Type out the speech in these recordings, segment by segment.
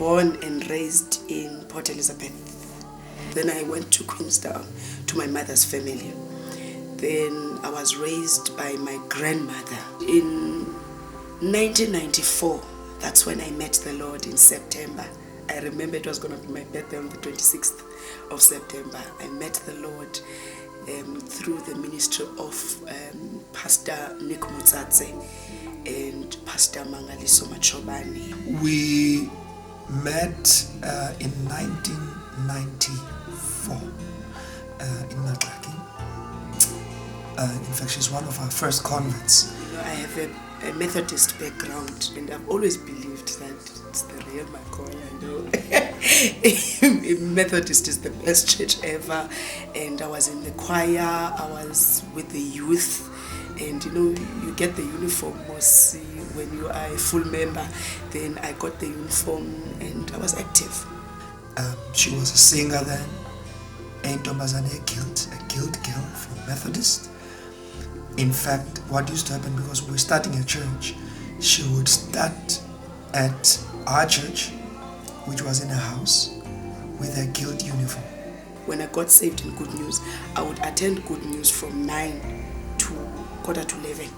born and raised in Port Elizabeth. Then I went to Queenstown to my mother's family. Then I was raised by my grandmother. In 1994, that's when I met the Lord in September. I remember it was going to be my birthday on the 26th of September. I met the Lord through the ministry of Pastor Nick Mutsatse and Pastor Mangaliso Machobani. We met in 1994 in Natlaki. In fact, she's one of our first converts. You know, I have a Methodist background, and I've always believed that it's the real McCoy, Methodist is the best church ever, and I was in the choir, I was with the youth, and you know, you get the uniform mostly when you are a full member. Then I got the uniform and I was active. She was a singer then, a guild girl from Methodist. In fact, what used to happen, because we were starting a church, she would start at our church, which was in a house, with a guild uniform. When I got saved in Good News, I would attend Good News from 9 to 11:15.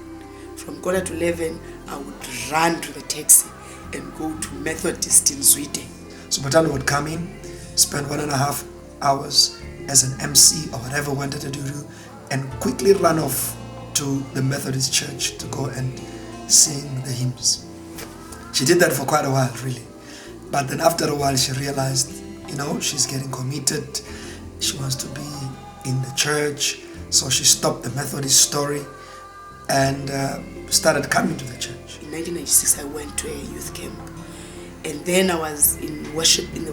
From 11:15, I would run to the taxi and go to Methodist in Zwide. So Bathandwa would come in, spend 1.5 hours as an MC or whatever wanted to do, and quickly run off to the Methodist church to go and sing the hymns. She did that for quite a while, really. But then after a while, she realized, you know, she's getting committed. She wants to be in the church. So she stopped the Methodist story and started coming to the church. In 1996, I went to a youth camp. And then I was in the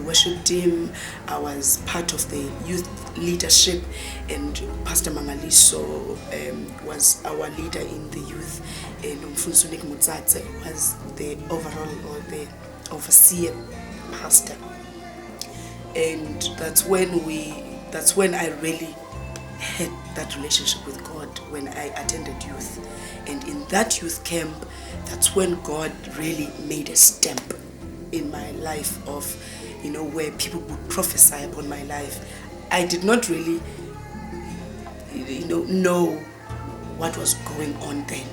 worship team. I was part of the youth leadership, and Pastor Mangaliso was our leader in the youth, and Umfundisi Nick Mutsatse was the overall or the overseer pastor. And that's when I really had that relationship with God, when I attended youth. And in that youth camp, that's when God really made a stamp in my life of, you know, where people would prophesy upon my life. I did not really, you know what was going on then,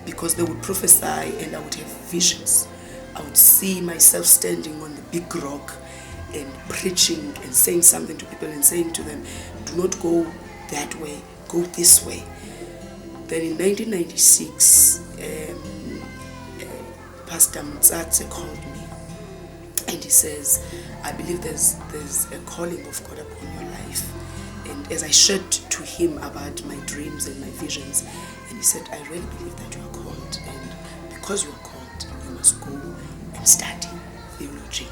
because they would prophesy and I would have visions. I would see myself standing on the big rock and preaching and saying something to people and saying to them, do not go that way, go this way. Then in 1996, Pastor Mutsatse called me. And he says, I believe there's a calling of God upon your life. And as I shared to him about my dreams and my visions, and he said, I really believe that you are called. And because you are called, you must go and study theology.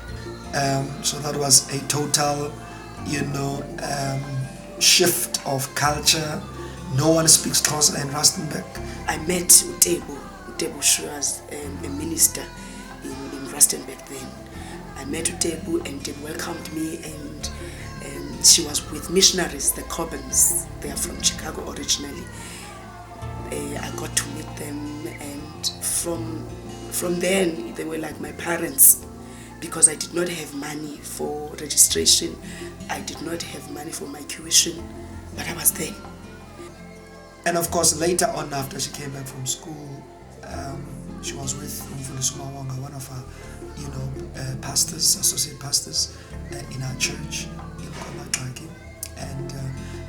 So that was a total, shift of culture. No one speaks Xhosa in Rustenburg. I met Utebu. She was a minister in Rustenburg then. I met Utebu, and Utebu welcomed me, and she was with missionaries, the Cobbins. They are from Chicago originally. I got to meet them, and from then they were like my parents, because I did not have money for registration. I did not have money for my tuition, but I was there. And of course, later on, after she came back from school, she was with Umfundisi Mawanga, one of our, pastors, associate pastors in our church in Komataki. And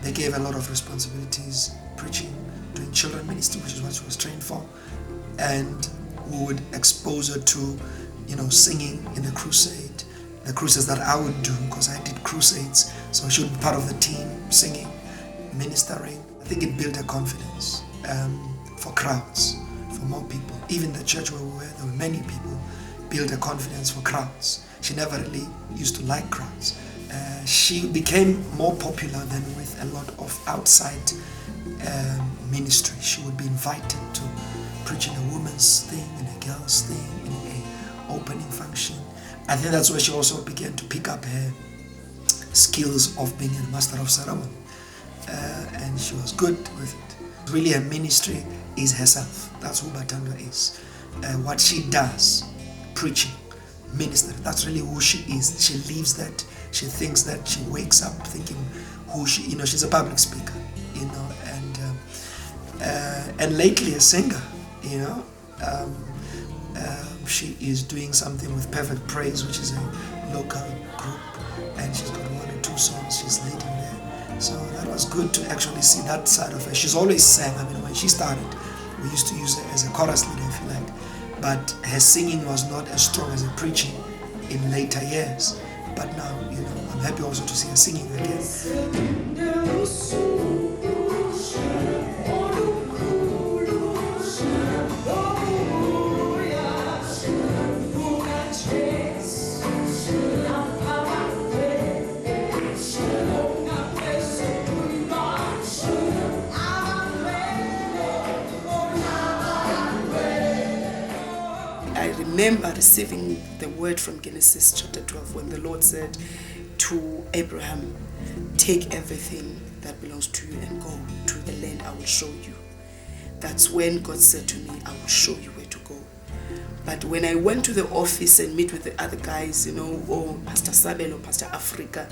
they gave a lot of responsibilities, preaching, doing children ministry, which is what she was trained for. And we would expose her to, singing in the crucides that I would do, because I did crusades. So she would be part of the team, singing, ministering. I think it built her confidence for crowds, for more people. Even the church where we were, there were many people, built her confidence for crowds. She never really used to like crowds. She became more popular than with a lot of outside ministry. She would be invited to preach in a woman's thing, in a girl's thing, in an opening function. I think that's where she also began to pick up her skills of being a master of ceremony. And she was good with it. Really, her ministry is herself. That's who Bathandwa is. What she does, preaching, minister. That's really who she is. She lives that. She thinks that. She wakes up thinking who she, she's a public speaker, and lately a singer, she is doing something with Perfect Praise, which is a local group, and she's got 1 or 2 songs she's leading there. So that was good to actually see that side of her. She's always sang. I mean, when she started, we used to use her as a chorus leader, if you like, but her singing was not as strong as her preaching in later years. But now, I'm happy also to see her singing again. I remember receiving the word from Genesis chapter 12 when the Lord said to Abraham, take everything that belongs to you and go to the land I will show you. That's when God said to me, I will show you where to go. But when I went to the office and meet with the other guys, or Pastor Sabel or Pastor Africa,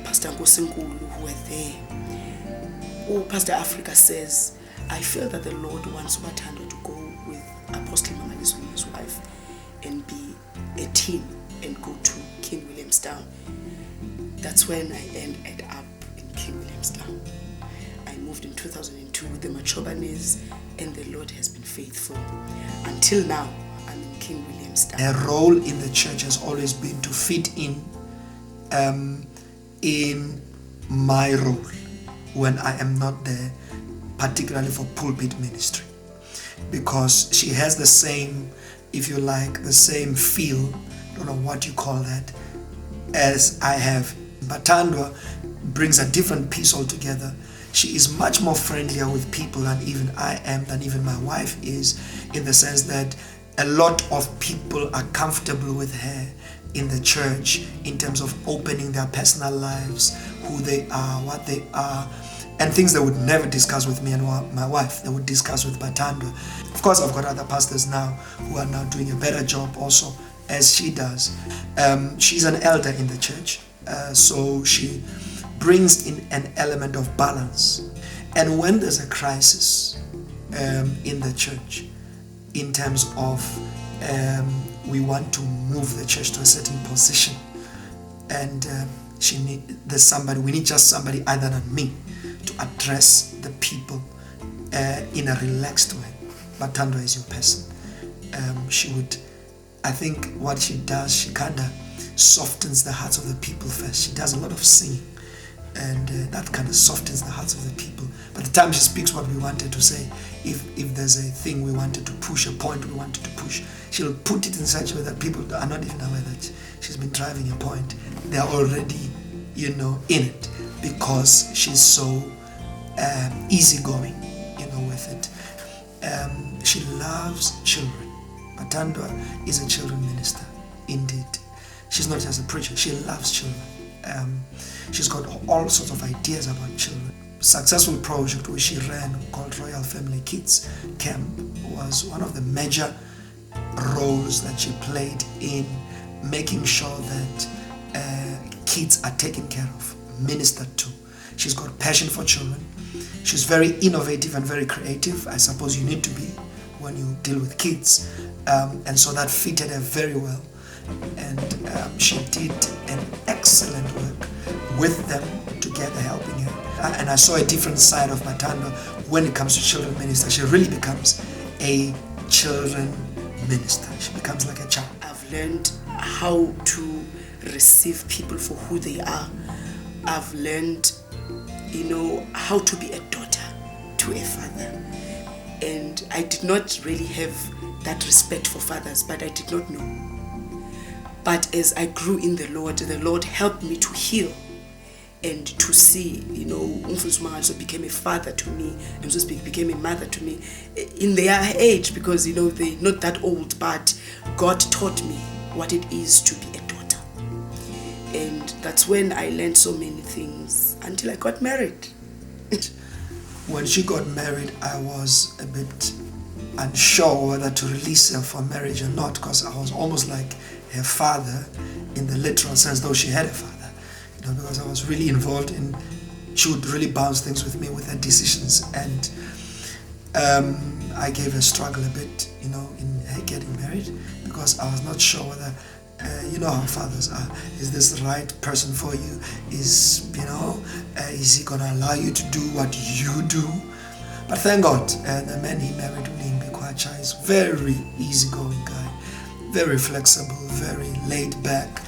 Pastor Ngosinkulu, who were there, Pastor Africa says, I feel that the Lord wants Bathandwa to go with Apostle Mangaliso and his wife and be a team and go to King Williamstown. That's when I ended up in King Williamstown. I moved in 2002 with the Machobanes, and the Lord has been faithful. Until now, I'm in King Williamstown. Her role in the church has always been to fit in my role when I am not there, particularly for pulpit ministry, because she has the same, if you like, the same feel, I don't know what you call that, as I have. Bathandwa brings a different piece altogether. She is much more friendlier with people than even I am, than even my wife is, in the sense that a lot of people are comfortable with her in the church in terms of opening their personal lives, who they are, what they are, and things they would never discuss with me and my wife. They would discuss with Bathandwa. Of course, I've got other pastors now who are now doing a better job also, as she does. She's an elder in the church, so she brings in an element of balance. And when there's a crisis in the church, in terms of we want to move the church to a certain position, and we need just somebody other than me to address the people in a relaxed way. Bathandwa is your person. I think what she does, she kind of softens the hearts of the people first. She does a lot of singing, and that kind of softens the hearts of the people. By the time she speaks what we wanted to say, if there's a thing we wanted to push, a point we wanted to push, she'll put it in such a way that people are not even aware that she's been driving a point. They're already, in it, because she's so easygoing, with it. She loves children. Bathandwa is a children minister, indeed. She's not just a preacher, she loves children. She's got all sorts of ideas about children. Successful project which she ran called Royal Family Kids Camp was one of the major roles that she played in making sure that kids are taken care of, ministered to. She's got passion for children. She's very innovative and very creative. I suppose you need to be when you deal with kids. And so that fitted her very well. And she did an excellent work with them together, helping her. And I saw a different side of Bathandwa when it comes to children minister. She really becomes a children minister. She becomes like a child. I've learned how to receive people for who they are. I've learned, how to be a daughter to a father. And I did not really have that respect for fathers, but I did not know. But as I grew in the Lord helped me to heal and to see, Umfundisi Mangaliso became a father to me, and so speak became a mother to me in their age, because they're not that old, but God taught me what it is to be a daughter. And that's when I learned so many things until I got married. When she got married, I was a bit unsure whether to release her for marriage or not, because I was almost like her father in the literal sense, though she had a father, because I was really involved in, she would really bounce things with me with her decisions, and I gave her struggle a bit, in her getting married, because I was not sure whether, you know how fathers are, is this the right person for you? Is he gonna allow you to do what you do? But thank God, the man he married, Bathandwa Kwatsha, is very easygoing guy, very flexible, very laid back,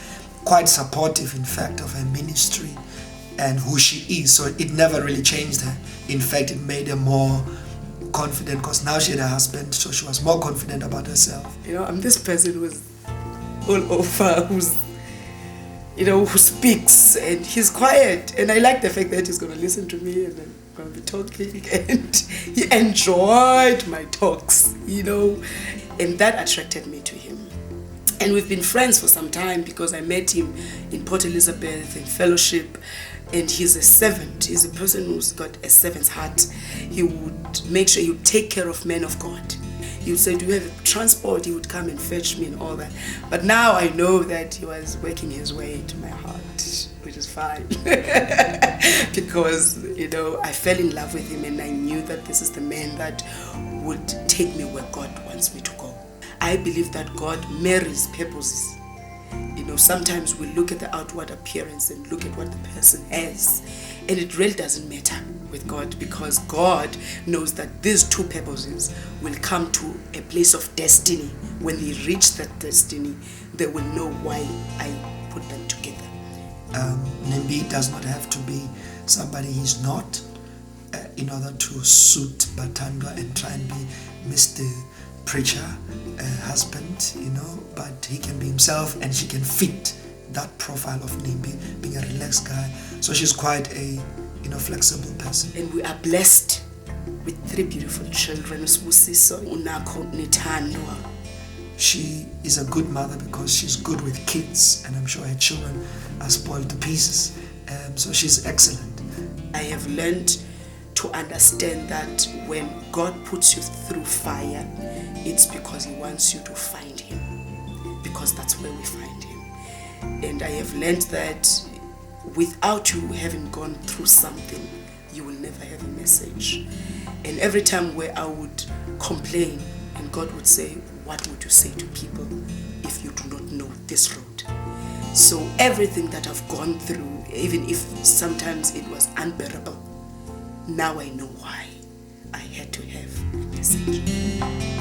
quite supportive, in fact, of her ministry and who she is. So it never really changed her. In fact, it made her more confident, because now she had a husband, so she was more confident about herself. I'm this person who's all over, who speaks, and he's quiet, and I like the fact that he's going to listen to me, and I'm going to be talking, and he enjoyed my talks, and that attracted me to him. And we've been friends for some time, because I met him in Port Elizabeth in fellowship, and he's a servant. He's a person who's got a servant's heart. He would make sure he would take care of men of God. He would say, do you have a transport? He would come and fetch me and all that. But now I know that he was working his way into my heart, which is fine. Because, I fell in love with him, and I knew that this is the man that would take me where God wants me to go. I believe that God marries purposes. Sometimes we look at the outward appearance and look at what the person has, and it really doesn't matter with God, because God knows that these two purposes will come to a place of destiny. When they reach that destiny, they will know why I put them together. Nembi does not have to be somebody he's not in order to suit Bathandwa and try and be Mr. Preacher, husband, but he can be himself, and she can fit that profile of Nembi, being a relaxed guy. So she's quite a flexible person. And we are blessed with 3 beautiful children. She is a good mother because she's good with kids, and I'm sure her children are spoiled to pieces. So she's excellent. I have learned to understand that when God puts you through fire, it's because he wants you to find him, because that's where we find him. And I have learned that without you having gone through something, you will never have a message. And every time where I would complain, and God would say, what would you say to people if you do not know this road? So everything that I've gone through, even if sometimes it was unbearable, now I know why I had to have a message.